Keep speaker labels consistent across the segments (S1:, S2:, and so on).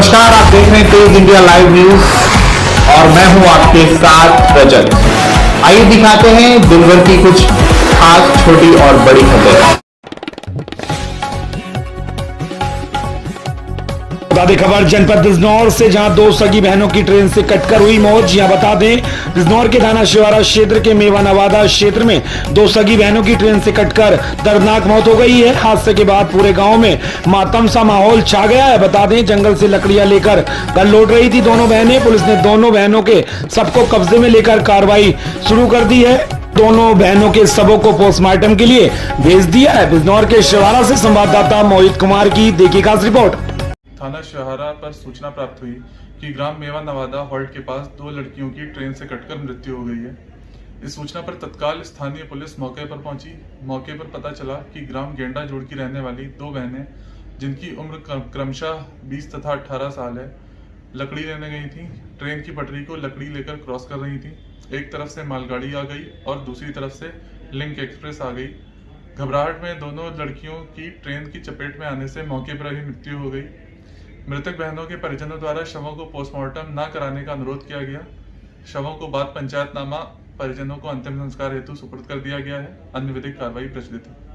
S1: नमस्कार, आप देख रहे हैं तेज इंडिया लाइव न्यूज और मैं हूं आपके साथ रजत। आइए दिखाते हैं दिन भर की कुछ खास छोटी और बड़ी खबरें।
S2: बता दें खबर जनपद बिजनौर से, जहां दो सगी बहनों की ट्रेन से कटकर हुई मौत। यहां बता दें बिजनौर के थाना शिवारा क्षेत्र के मेवा नवादा क्षेत्र में दो सगी बहनों की ट्रेन से कटकर दर्दनाक मौत हो गई है। हादसे के बाद पूरे गांव में मातम सा माहौल छा गया है। बता दें जंगल से लकड़ियां लेकर घर लौट रही थी दोनों बहनें। पुलिस ने दोनों बहनों के सबको कब्जे में लेकर कार्रवाई शुरू कर दी है। दोनों बहनों के सबों को पोस्टमार्टम के लिए भेज दिया है। बिजनौर के शिवारा से संवाददाता मोहित कुमार की देखिए खास रिपोर्ट।
S3: थाना शहरा पर सूचना प्राप्त हुई कि ग्राम मेवा नवादा हॉल्ट के पास दो लड़कियों की ट्रेन से कटकर मृत्यु हो गई है। इस सूचना पर तत्काल स्थानीय पुलिस मौके पर पहुंची। मौके पर पता चला कि ग्राम गेंडा जोड़ की रहने वाली दो बहनें, जिनकी उम्र क्रमशः 20 तथा 18 साल है, लकड़ी लेने गई थी। ट्रेन की पटरी को लकड़ी लेकर क्रॉस कर रही थी। एक तरफ से मालगाड़ी आ गई और दूसरी तरफ से लिंक एक्सप्रेस आ गई। घबराहट में दोनों लड़कियों की ट्रेन की चपेट में आने से मौके पर ही मृत्यु हो गई। मृतक बहनों के परिजनों द्वारा शवों को पोस्टमार्टम न कराने का अनुरोध किया गया। शवों को बाद पंचायतनामा परिजनों को अंतिम संस्कार हेतु सुपुर्द कर दिया गया है। अन्य विधिक कार्रवाई प्रचलित है।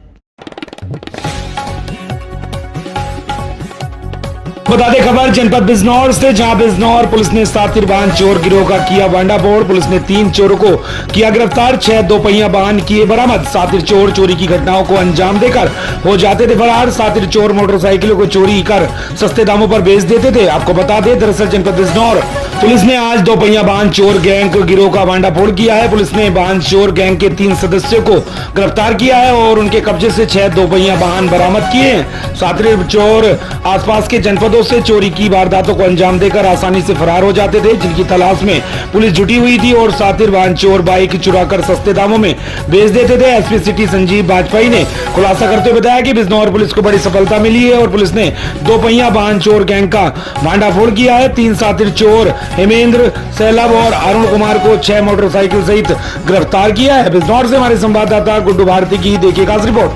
S2: बता दें खबर जनपद बिजनौर से, जहां बिजनौर पुलिस ने सातिर वाहन चोर गिरोह का किया भंडाफोड़। पुलिस ने 3 चोरों को किया गिरफ्तार, 6 दोपहिया वाहन किए बरामद। सातिर चोर चोरी की घटनाओं को अंजाम देकर हो जाते थे फरार। सातिर चोर मोटरसाइकिलों को चोरी कर सस्ते दामों पर बेच देते थे। आपको बता दें दरअसल जनपद बिजनौर पुलिस ने आज दोपहिया वाहन चोर गैंग गिरोह का भंडाफोड़ किया है। पुलिस ने वाहन चोर गैंग के 3 सदस्यों को गिरफ्तार किया है और उनके कब्जे से 6 दोपहिया वाहन बरामद किए हैं। सातिर चोर आसपास के जनपदों से चोरी की वारदातों को अंजाम देकर आसानी से फरार हो जाते थे, जिनकी तलाश में पुलिस जुटी हुई थी। और सातिर वाहन चोर बाइक चुराकर सस्ते दामों में बेच देते थे। एसपी सिटी संजीव बाजपेयी ने खुलासा करते हुए बताया कि बिजनौर पुलिस को बड़ी सफलता मिली है और पुलिस ने दोपहिया वाहन चोर गैंग का भंडाफोड़ किया है। 3 सातिर चोर हेमेंद्र, सैलाब और अरुण कुमार को 6 मोटरसाइकिल सहित गिरफ्तार किया है। बिजनौर से हमारे संवाददाता गुड्डू भारती की देखिए खास रिपोर्ट।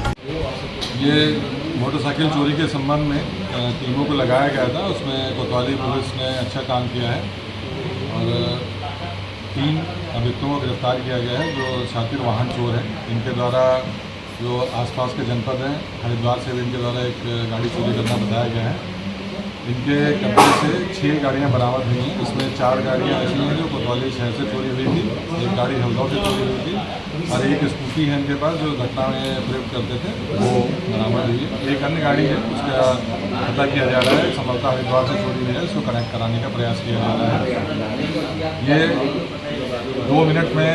S4: ये मोटरसाइकिल चोरी के संबंध में टीमों को लगाया गया था। उसमें कोतवाली पुलिस ने अच्छा काम किया है और 3 अभियुक्तों को गिरफ्तार किया गया है जो सातिर वाहन चोर हैं। इनके द्वारा जो आसपास के जनपद हैं, हरिद्वार से भी इनके द्वारा एक गाड़ी चोरी करना बताया गया है। इनके कब्जे से 6 गाड़ियाँ बरामद हुई हैं। इसमें 4 गाड़ियाँ ऐसी हैं जो कोतवाली शहर से चोरी हुई थी, एक गाड़ी हल्दौर से चोरी हुई थी और एक स्कूटी है इनके पास जो घटना में प्रयोग करते थे, वो बरामद हुई है। एक अन्य गाड़ी है, उसका पता किया जा रहा है। संभवतः हरिद्वार से चोरी हुई है, उसको कनेक्ट कराने का प्रयास किया जा रहा है। ये 2 मिनट में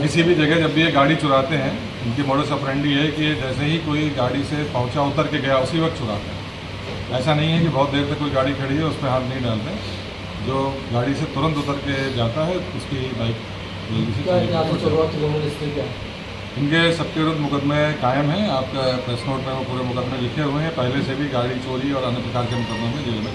S4: किसी भी जगह जब भी ये गाड़ी चुराते हैं, इनकी मॉडस ऑपरेंडी है कि जैसे ही कोई गाड़ी से पहुँचा, उतर के गया, उसी वक्त चुराते हैं। ऐसा नहीं है कि बहुत देर तक कोई गाड़ी खड़ी है उस पर हाथ नहीं डालते। जो गाड़ी से तुरंत उतर के जाता है उसकी बाइक जल्दी से। इनके सबके विरुद्ध मुकदमे कायम हैं। आपका प्रेस नोट में वो पूरे मुकदमे लिखे हुए हैं। पहले से भी गाड़ी चोरी और अन्य प्रकार के मुकदमों में जेल में।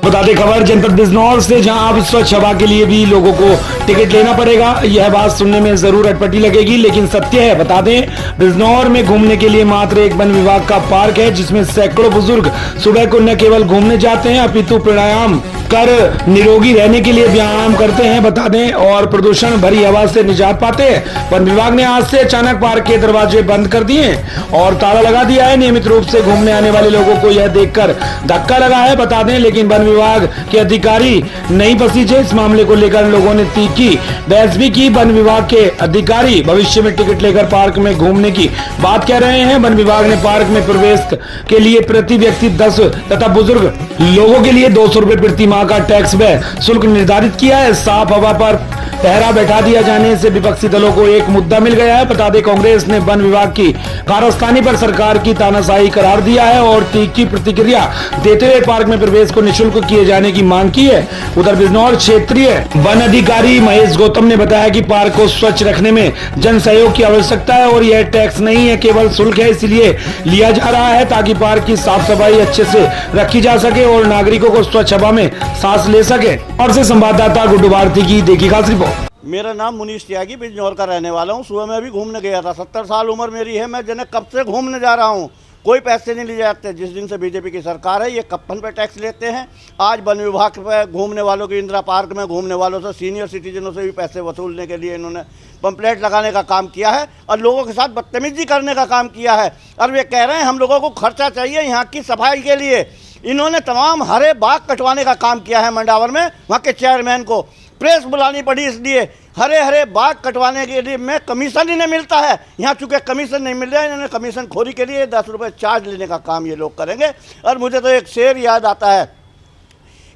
S2: बता दें खबर जनपद बिजनौर से, जहां अब स्वच्छ हवा के लिए भी लोगों को टिकट लेना पड़ेगा। यह बात सुनने में जरूर अटपटी लगेगी, लेकिन सत्य है। बता दें बिजनौर में घूमने के लिए मात्र एक वन विभाग का पार्क है, जिसमें सैकड़ों बुजुर्ग सुबह को न केवल घूमने जाते हैं अपितु प्राणायाम कर निरोगी रहने के लिए व्यायाम करते हैं। बता दें और प्रदूषण भरी हवा से निजात पाते हैं। वन विभाग ने आज से अचानक पार्क के दरवाजे बंद कर दिए और ताला लगा दिया है। नियमित रूप से घूमने आने वाले लोगों को यह देखकर धक्का लगा है। बता दें लेकिन वन विभाग के अधिकारी नहीं पसीजे। इस मामले को लेकर लोगों ने तीखी बहस भी की। वन विभाग के अधिकारी भविष्य में टिकट लेकर पार्क में घूमने की बात कह रहे हैं। वन विभाग ने पार्क में प्रवेश के लिए प्रति व्यक्ति 10 तथा बुजुर्ग लोगों के लिए 200 रुपए प्रति माह का टैक्स व शुल्क निर्धारित किया है। साफ हवा पर पहरा बैठा दिया जाने से विपक्षी दलों को एक मुद्दा मिल गया है। बता दें कांग्रेस ने वन विभाग की कारस्तानी पर सरकार की तानाशाही करार दिया है और तीखी प्रतिक्रिया देते हुए पार्क में प्रवेश को निःशुल्क किए जाने की मांग की है। उधर बिजनौर क्षेत्रीय वन अधिकारी महेश गौतम ने बताया कि पार्क को स्वच्छ रखने में जन सहयोग की आवश्यकता है और यह टैक्स नहीं है, केवल शुल्क है, इसलिए लिया जा रहा है ताकि पार्क की साफ सफाई अच्छे से रखी जा सके और नागरिकों को स्वच्छ हवा में सांस ले सके। और से संवाददाता गुड्डू भारती की देखी खास रिपोर्ट।
S5: मेरा नाम मुनीश त्यागी बिजनौर का रहने वाला हूँ। सुबह मैं अभी घूमने गया था। 70 साल उम्र मेरी है, मैं जने कब से घूमने जा रहा हूँ, कोई पैसे नहीं लिए जाते। जिस दिन से बीजेपी की सरकार है, ये कप्पन पे टैक्स लेते हैं। आज वन विभाग पे घूमने वालों की, इंदिरा पार्क में घूमने वालों से, सीनियर सिटीजनों से भी पैसे वसूलने के लिए इन्होंने पंपलेट लगाने का काम किया है और लोगों के साथ बदतमीजी करने का काम किया है। और वे कह रहे हैं हम लोगों को खर्चा चाहिए यहाँ की सफाई के लिए। इन्होंने तमाम हरे बाग कटवाने का काम किया है मंडावर में। वहाँ के चेयरमैन को प्रेस बुलानी पड़ी, इसलिए हरे बाग कटवाने के लिए में कमीशन इन्हें मिलता है। यहाँ चूँकि कमीशन नहीं मिल रहा है, इन्होंने कमीशन खोरी के लिए 10 रुपये चार्ज लेने का काम ये लोग करेंगे। और मुझे तो एक शेर याद आता है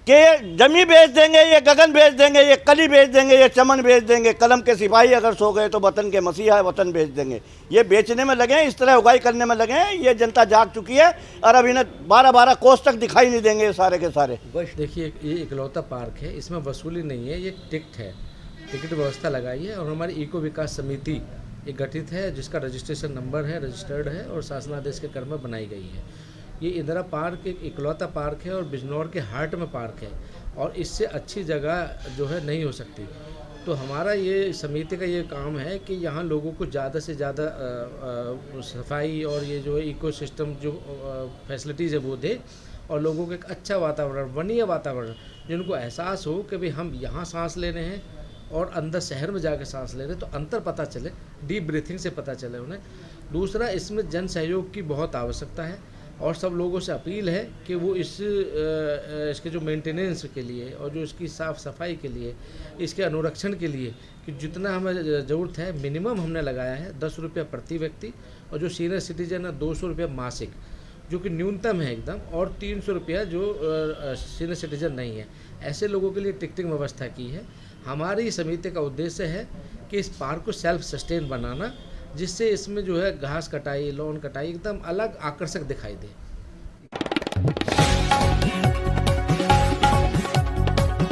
S5: कि ये जमी बेच देंगे, ये गगन बेच देंगे, ये कली बेच देंगे, ये चमन बेच देंगे, कलम के सिपाही अगर सो गए तो वतन के मसीहा वतन बेच देंगे। ये बेचने में लगे हैं, इस तरह उगाई करने में लगे हैं। ये जनता जाग चुकी है और अब इन्हें 12-12 कोस तक दिखाई नहीं देंगे ये सारे के सारे।
S6: देखिए, ये इकलौता पार्क है, इसमें वसूली नहीं है, ये टिकट है, टिकट व्यवस्था लगाई है। और हमारी इको विकास समिति एक गठित है जिसका रजिस्ट्रेशन नंबर है, रजिस्टर्ड है और शासनादेश के क्रम में बनाई गई है। ये इंदिरा पार्क एक इकलौता पार्क है और बिजनौर के हार्ट में पार्क है और इससे अच्छी जगह जो है नहीं हो सकती। तो हमारा ये समिति का ये काम है कि यहाँ लोगों को ज़्यादा से ज़्यादा सफाई और ये जो है इकोसिस्टम जो फैसिलिटीज़ है वो दे और लोगों को एक अच्छा वातावरण, वनीय वातावरण, जिनको एहसास हो कि भाई हम यहाँ सांस ले रहे हैं और अंदर शहर में जाकर सांस ले रहे हैं, तो अंतर पता चले, डीप ब्रीथिंग से पता चले उन्हें। दूसरा, इसमें जन सहयोग की बहुत आवश्यकता है और सब लोगों से अपील है कि वो इसके जो मेंटेनेंस के लिए और जो इसकी साफ़ सफाई के लिए, इसके अनुरक्षण के लिए कि जितना हमें ज़रूरत है, मिनिमम हमने लगाया है 10 रुपये प्रति व्यक्ति और जो सीनियर सिटीजन है 200 रुपये मासिक, जो कि न्यूनतम है एकदम, और 300 रुपया जो सीनियर सिटीजन नहीं है, ऐसे लोगों के लिए टिकटिंग व्यवस्था की है। हमारी समिति का उद्देश्य है कि इस पार्क को सेल्फ सस्टेन बनाना, जिससे इसमें जो है घास कटाई, लॉन कटाई एकदम अलग आकर्षक दिखाई दे।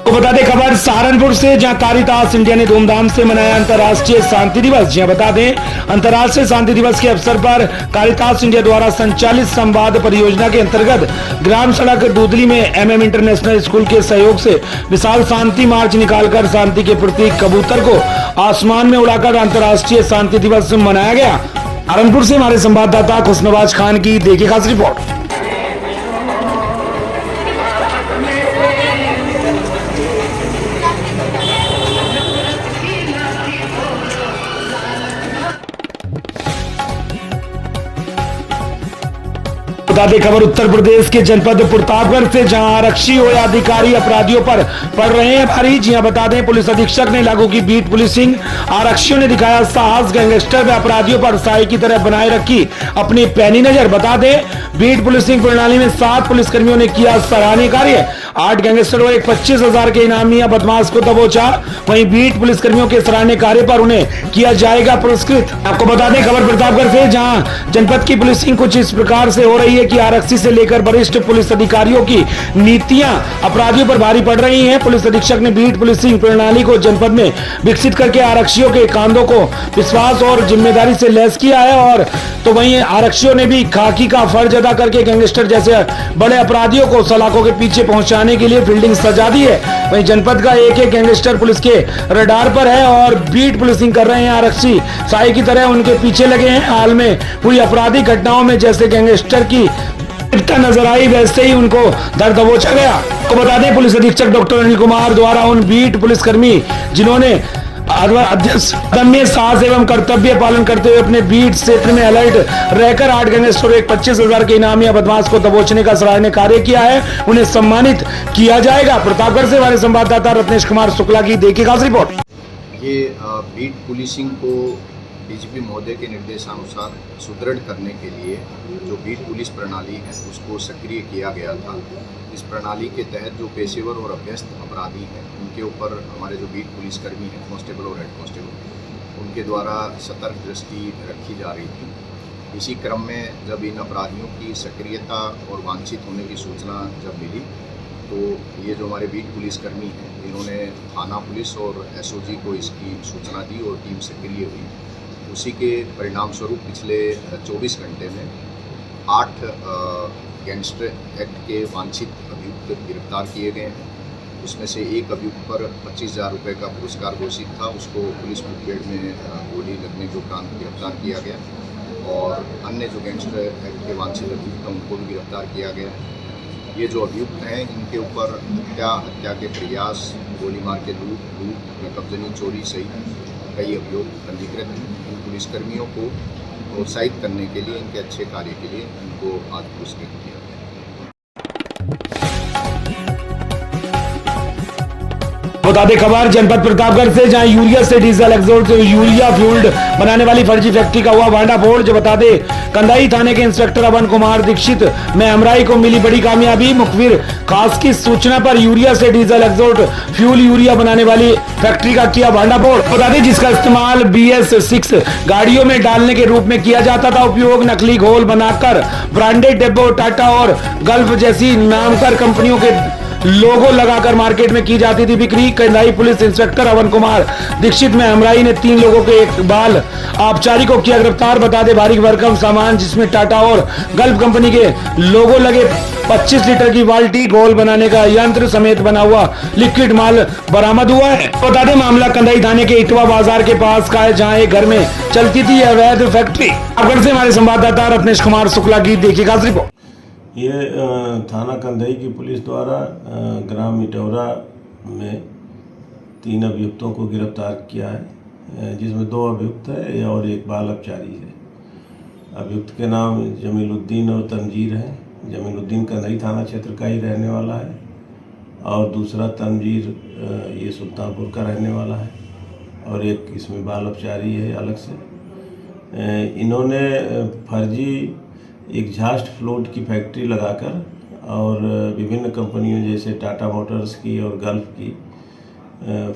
S2: तो बता दें खबर सहारनपुर से, जहां कारितास इंडिया ने धूमधाम से मनाया अंतर्राष्ट्रीय शांति दिवस। जी बता दें, अंतर्राष्ट्रीय शांति दिवस के अवसर पर कारितास इंडिया द्वारा संचालित संवाद परियोजना के अंतर्गत ग्राम सड़क दूधली में MM इंटरनेशनल स्कूल के सहयोग से विशाल शांति मार्च निकालकर शांति के प्रतीक कबूतर को आसमान में उड़ाकर अंतर्राष्ट्रीय शांति दिवस मनाया गया। सहारनपुर से हमारे संवाददाता खुशनवाज खान की देखिए खास रिपोर्ट। बता दें खबर उत्तर प्रदेश के जनपद प्रतापगढ़ से, जहां आरक्षी हो या अधिकारी अपराधियों पर पड़ रहे हैं भारी। जी बता दें, पुलिस अधीक्षक ने लागू की बीट पुलिसिंग। आरक्षियों ने दिखाया साहस, गैंगस्टर व अपराधियों पर साई की तरह बनाए रखी अपनी पैनी नजर। बता दें, बीट पुलिसिंग प्रणाली में 7 पुलिसकर्मियों ने किया सराहनीय कार्य। 8 गैंगस्टर और एक 25,000 के इनामी बदमाश को दबोचा। वहीं बीट पुलिसकर्मियों के सराहनीय कार्य पर उन्हें किया जाएगा पुरस्कृत। आपको बता दें खबर प्रतापगढ़ से, जहां जनपद की पुलिसिंग कुछ इस प्रकार से हो रही है कि आरक्षी से लेकर वरिष्ठ पुलिस अधिकारियों की नीतियां अपराधियों पर भारी पड़ रही हैं। पुलिस अधीक्षक ने बीट पुलिसिंग प्रणाली को जनपद में विकसित करके आरक्षियों के कांधों को विश्वास और जिम्मेदारी से लैस किया है। और तो वहीं आरक्षियों ने भी खाकी का फर्ज अदा करके गैंगस्टर जैसे बड़े अपराधियों को सलाखों के पीछे पहुंचाने के लिए फील्डिंग सजा दी है। वहीं जनपद का एक गैंगस्टर पुलिस के रडार पर है और बीट पुलिसिंग कर रहे हैं आरक्षी साई की तरह उनके पीछे लगे हैं। हाल में हुई आपराधिक घटनाओं में जैसे गैंगस्टर की नजर आई, वैसे ही उनको दर दबोचा गया। तो बता दें, पुलिस अधीक्षक डॉक्टर अनिल कुमार द्वारा उन बीट पुलिसकर्मी जिन्होंने अदम्य साहस एवं कर्तव्य पालन करते हुए अपने बीट क्षेत्र में अलर्ट रहकर 8 गैंगस्टर और एक 25,000 के इनामी बदमाश को दबोचने का सराहनीय कार्य किया है, उन्हें सम्मानित किया जाएगा। प्रतापगढ़ से हमारे संवाददाता रत्नेश कुमार शुक्ला की देखिए खास रिपोर्ट।
S7: ये बीट पुलिसिंग को डीजीपी महोदय के निर्देशानुसार सुदृढ़ करने के लिए जो बीट पुलिस प्रणाली है उसको सक्रिय किया गया था। इस प्रणाली के तहत जो पेशेवर और अभ्यस्त अपराधी हैं उनके ऊपर हमारे जो बीट पुलिसकर्मी हैं, कांस्टेबल और हेड कांस्टेबल, उनके द्वारा सतर्क दृष्टि रखी जा रही थी। इसी क्रम में जब इन अपराधियों की सक्रियता और वांछित होने की सूचना जब मिली तो ये जो हमारे बीट पुलिसकर्मी हैं इन्होंने थाना पुलिस और SOG को इसकी सूचना दी और टीम सक्रिय हुई। उसी के परिणाम स्वरूप पिछले 24 घंटे में 8 गैंगस्टर एक्ट के वांछित अभियुक्त गिरफ्तार किए गए हैं उसमें से एक अभियुक्त पर 25,000 रुपये का पुरस्कार घोषित था, उसको पुलिस मुठभेड़ में गोली लगने के उपरांत गिरफ्तार किया गया और अन्य जो गैंगस्टर एक्ट के वांछित अभियुक्त हैं उनको भी गिरफ्तार किया गया। ये जो अभियुक्त हैं इनके ऊपर हत्या के प्रयास, गोली मार के लूट, नकबजनी, चोरी सहित कई अभियोग पंजीकृत हैं। इन पुलिसकर्मियों को प्रोत्साहित करने के लिए, इनके अच्छे कार्य के लिए इनको आज पुरस्कृत किया गया।
S2: बता दें खबर जनपद प्रतापगढ़ से, जहां यूरिया से डीजल एग्जॉस्ट से यूरिया फ्यूल्ड बनाने वाली फर्जी फैक्ट्री का हुआ भांडाफोड़। जो बता दें कंदाई थाने के इंस्पेक्टर अवन कुमार दीक्षित में अमराई को मिली बड़ी कामयाबी। मुखबिर खास की सूचना पर यूरिया से डीजल एग्जॉस्ट फ्यूल यूरिया बनाने वाली फैक्ट्री का किया भांडाफोड़। बता दें जिसका इस्तेमाल BS6 गाड़ियों में डालने के रूप में किया जाता था। उपयोग नकली घोल बनाकर ब्रांडेड डिब्बों, टाटा और गल्फ जैसी नामकर कंपनियों के लोगो लगाकर मार्केट में की जाती थी बिक्री। कंदाई पुलिस इंस्पेक्टर अवन कुमार दीक्षित में अमराई ने 3 लोगों के एक बाल आबकारी को किया गिरफ्तार। बता दे भारी भरकम सामान जिसमें टाटा और गल्फ कंपनी के लोगो लगे 25 लीटर की बाल्टी, घोल बनाने का यंत्र समेत बना हुआ लिक्विड माल बरामद हुआ है। बता दें मामला कंदाई थाने के इटवा बाजार के पास का है, जहां एक घर में चलती थी अवैध फैक्ट्री। अगर से हमारे संवाददाता रत्नेश कुमार शुक्ला की देखिएगा रिपोर्ट।
S8: ये थाना कंदाई की पुलिस द्वारा ग्राम इटौरा में 3 अभियुक्तों को गिरफ्तार किया है, जिसमें 2 अभियुक्त है और एक बाल अपचारी है। अभियुक्त के नाम जमीलुद्दीन और तंजीर है। जमीलुद्दीन कंदाई थाना क्षेत्र का ही रहने वाला है और दूसरा तंजीर ये सुल्तानपुर का रहने वाला है और एक इसमें बाल अपचारी है अलग से। इन्होंने फर्जी एग्जॉस्ट फ्लोट की फैक्ट्री लगाकर और विभिन्न कंपनियों जैसे टाटा मोटर्स की और गल्फ की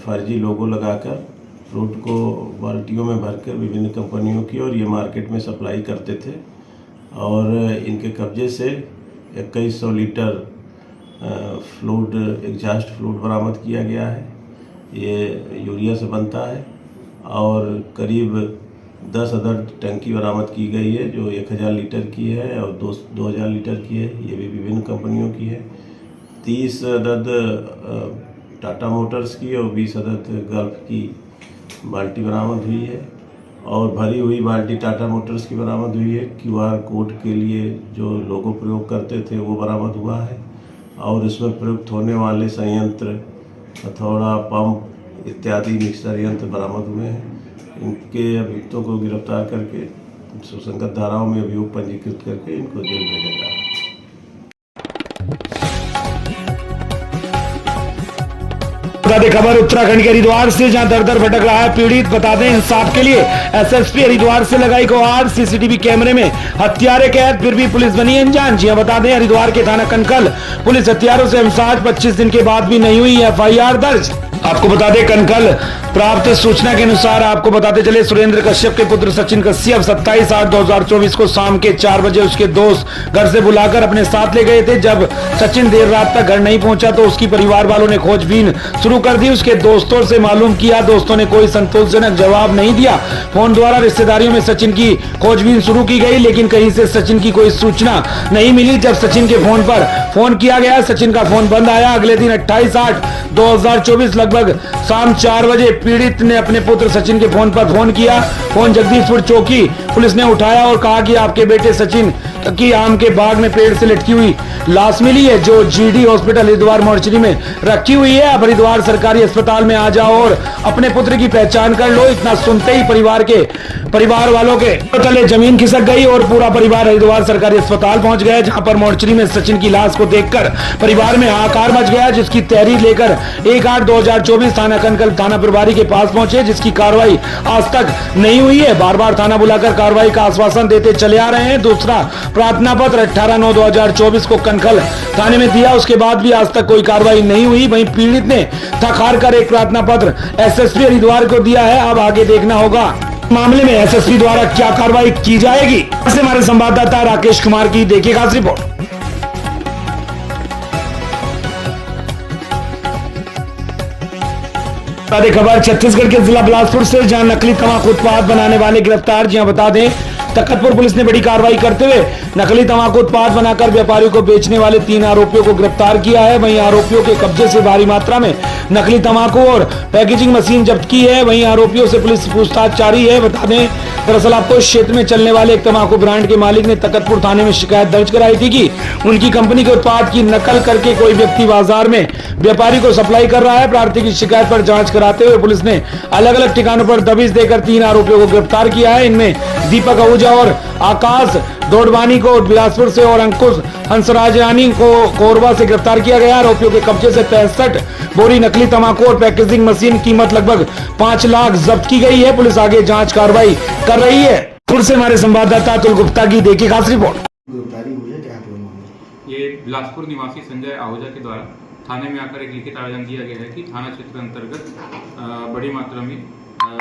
S8: फर्जी लोगो लगाकर फ्लोट को बाल्टियों में भरकर विभिन्न कंपनियों की और ये मार्केट में सप्लाई करते थे और इनके कब्जे से 2100 लीटर फ्लोट एग्जॉस्ट फ्लोट बरामद किया गया है। ये यूरिया से बनता है और करीब 10 अदद टंकी बरामद की गई है जो 1000 लीटर की है और 2000 लीटर की है। ये भी विभिन्न कंपनियों की है। 30 अदद टाटा मोटर्स की और 20 अदद गल्फ की बाल्टी बरामद हुई है और भरी हुई बाल्टी टाटा मोटर्स की बरामद हुई है। QR कोड के लिए जो लोगो प्रयोग करते थे वो बरामद हुआ है और इसमें प्रयुक्त होने वाले संयंत्र, हथौड़ा, पंप इत्यादि मिक्सर यंत्र बरामद हुए हैं। इनके अभियुक्तों को गिरफ्तार करके सुसंगत धाराओं में अभियोग पंजीकृत करके इनको जेल भेजा जा रहा है।
S2: बता दें खबर उत्तराखंड के हरिद्वार से, जहां दर दर भटक रहा है पीड़ित। बता दें इंसाफ के लिए SSP हरिद्वार से लगाई गुहार। CCTV कैमरे में हत्यारे कैद, फिर भी पुलिस बनी अनजान। जी बता दें हरिद्वार के थाना कनकल पुलिस हत्यारों से हमसाज, 25 दिन के बाद भी नहीं हुई FIR दर्ज। आपको बता दें कनकल प्राप्त सूचना के अनुसार आपको बताते चले सुरेंद्र कश्यप के पुत्र सचिन कश्यप 27/8/2024 को शाम के 4 बजे उसके दोस्त घर से बुलाकर अपने साथ ले गए थे। जब सचिन देर रात तक घर नहीं पहुंचा तो उसकी परिवार वालों ने खोजबीन शुरू कर दी। उसके दोस्तों से मालूम किया, दोस्तों ने कोई संतोषजनक जवाब नहीं दिया। फोन द्वारा रिश्तेदारियों में सचिन की खोजबीन शुरू की गई लेकिन कहीं से सचिन की कोई सूचना नहीं मिली। जब सचिन के फोन पर फोन किया गया, सचिन का फोन बंद आया। अगले दिन 28/8/2024 लगभग शाम 4 बजे पीड़ित ने अपने पुत्र सचिन के फोन पर फोन किया। फोन जगदीशपुर चौकी पुलिस ने उठाया और कहा कि आपके बेटे सचिन की आम के बाग में पेड़ से लटकी हुई लाश मिली है जो GD हॉस्पिटल हरिद्वार मोर्चरी में रखी हुई है। अब हरिद्वार सरकारी अस्पताल में आ जाओ और अपने पुत्र की पहचान कर लो। इतना सुनते ही परिवार वालों के तले जमीन खिसक गई और पूरा परिवार हरिद्वार सरकारी अस्पताल पहुंच गया, जहां पर मोर्चरी में सचिन की लाश को देखकर परिवार में हाहाकार मच गया, जिसकी तहरीर लेकर 1/8/2024 थाना कनकल थाना प्रभारी के पास पहुंचे, जिसकी कार्रवाई आज तक नहीं हुई है। बार बार थाना बुलाकर कार्रवाई का आश्वासन देते चले आ रहे हैं। दूसरा प्रार्थना पत्र 18/9/2024 को कनकल थाने में दिया, उसके बाद भी आज तक कोई कार्रवाई नहीं हुई। वहीं पीड़ित ने थक हार कर एक प्रार्थना पत्र SSP हरिद्वार को दिया है। अब आगे देखना होगा मामले में SSP द्वारा क्या कार्रवाई की जाएगी। ऐसे हमारे संवाददाता राकेश कुमार की देखिए खास रिपोर्ट। खबर छत्तीसगढ़ के जिला बिलासपुर से, जहां नकली तंबाकू उत्पाद बनाने वाले गिरफ्तार। जी हां बता दें तखतपुर पुलिस ने बड़ी कार्रवाई करते हुए नकली तंबाकू उत्पाद बनाकर व्यापारियों को बेचने वाले 3 आरोपियों को गिरफ्तार किया है। वहीं आरोपियों के कब्जे से भारी मात्रा में नकली तंबाकू और पैकेजिंग मशीन जब्त की है। वहीं आरोपियों से पुलिस पूछताछ जारी है। बता दें, दरअसल आपको इस क्षेत्र में चलने वाले एक तंबाकू ब्रांड के मालिक ने तकतपुर थाने में शिकायत दर्ज कराई थी कि उनकी कंपनी के उत्पाद की नकल करके कोई व्यक्ति बाजार में व्यापारी को सप्लाई कर रहा है। प्रार्थी की शिकायत पर जांच कराते हुए पुलिस ने अलग अलग ठिकानों पर दबिश देकर 3 आरोपियों को गिरफ्तार किया है। इनमें दीपक आहूजा और आकाश डोडवानी को बिलासपुर से और अंकुश हंसराजानी को कोरबा से गिरफ्तार किया गया। आरोपियों के कब्जे से 65 बोरी नकली तंबाकू और पैकेजिंग मशीन कीमत लगभग 5 लाख जब्त की गई है। पुलिस आगे जांच कार्रवाई कर रही है। पुलिस से हमारे संवाददाता अतुल गुप्ता की देखिए खास रिपोर्ट।
S9: ये बिलासपुर निवासी संजय आहूजा के द्वारा थाने में आकर एक लिखित आवेदन दिया गया है कि थाना क्षेत्र अंतर्गत बड़ी मात्रा में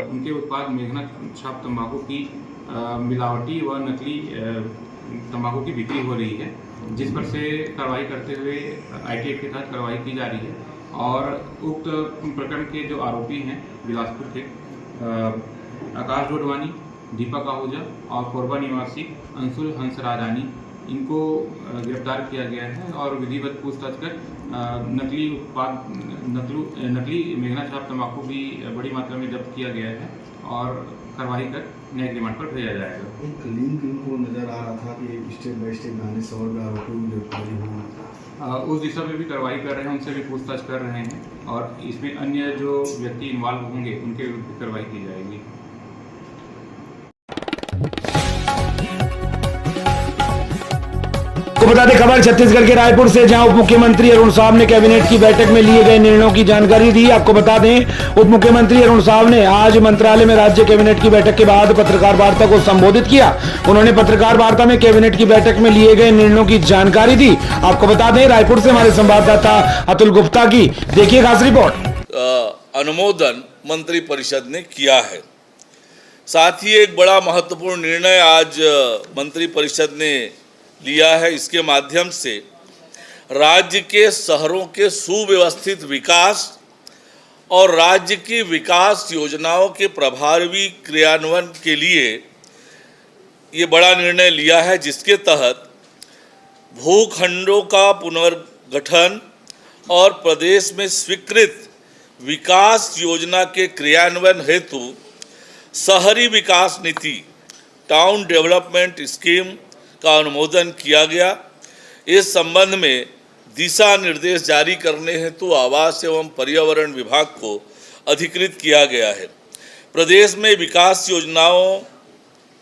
S9: उनके उत्पाद मेघना छाप तंबाकू की मिलावटी व नकली तंबाकू की बिक्री हो रही है, जिस पर से कार्रवाई करते हुए IT एक्ट के तहत कार्रवाई की जा रही है। और उक्त प्रकरण के जो आरोपी हैं बिलासपुर के आकाश डोडवानी, दीपक आहूजा और कोरबा निवासी अंशुल हंसराजानी, इनको गिरफ्तार किया गया है और विधिवत पूछताछ कर नकली मेघना छाप तंबाकू भी बड़ी मात्रा में जब्त किया गया है और कार्रवाई कर न्यायिक रिमांड पर भेजा जाएगा।
S10: एक लिंक इनको नजर आ रहा था कि स्टेप बाय स्टेप गाने से और आरोपियों की गिरफ्तारी हुई,
S9: उस दिशा में भी कार्रवाई कर रहे हैं, उनसे भी पूछताछ कर रहे हैं और इसमें अन्य जो व्यक्ति इन्वॉल्व होंगे उनके विरुद्ध कार्रवाई की जाएगी।
S2: को बता दें खबर छत्तीसगढ़ के रायपुर से, जहां उप मुख्यमंत्री अरुण साव ने कैबिनेट की बैठक में लिए गए निर्णयों की जानकारी दी। आपको बता दें, उप मुख्यमंत्री अरुण साव ने आज मंत्रालय में राज्य कैबिनेट की बैठक के बाद पत्रकार वार्ता को संबोधित किया। उन्होंने पत्रकार वार्ता में कैबिनेट की बैठक में लिए गए निर्णयों की जानकारी दी। आपको बता दें, रायपुर से हमारे संवाददाता अतुल गुप्ता की देखिए खास रिपोर्ट।
S11: अनुमोदन मंत्री परिषद ने किया है। साथ ही एक बड़ा महत्वपूर्ण निर्णय आज मंत्री परिषद ने लिया है। इसके माध्यम से राज्य के शहरों के सुव्यवस्थित विकास और राज्य की विकास योजनाओं के प्रभावी क्रियान्वयन के लिए ये बड़ा निर्णय लिया है, जिसके तहत भूखंडों का पुनर्गठन और प्रदेश में स्वीकृत विकास योजना के क्रियान्वयन हेतु शहरी विकास नीति टाउन डेवलपमेंट स्कीम का अनुमोदन किया गया। इस संबंध में दिशा निर्देश जारी करने हेतु आवास एवं पर्यावरण विभाग को अधिकृत किया गया है। प्रदेश में विकास योजनाओं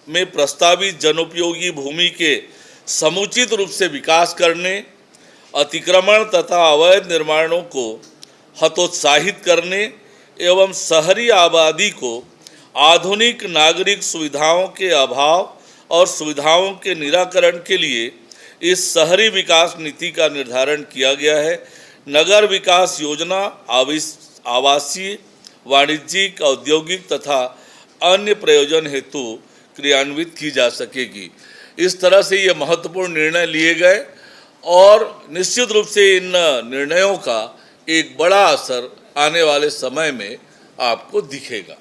S11: में प्रस्तावित जनोपयोगी भूमि के समुचित रूप से विकास करने, अतिक्रमण तथा अवैध निर्माणों को हतोत्साहित करने एवं शहरी आबादी को आधुनिक नागरिक सुविधाओं के अभाव और सुविधाओं के निराकरण के लिए इस शहरी विकास नीति का निर्धारण किया गया है। नगर विकास योजना आवासीय, वाणिज्यिक, औद्योगिक तथा अन्य प्रयोजन हेतु क्रियान्वित की जा सकेगी। इस तरह से ये महत्वपूर्ण निर्णय लिए गए और निश्चित रूप से इन निर्णयों का एक बड़ा असर आने वाले समय में आपको दिखेगा।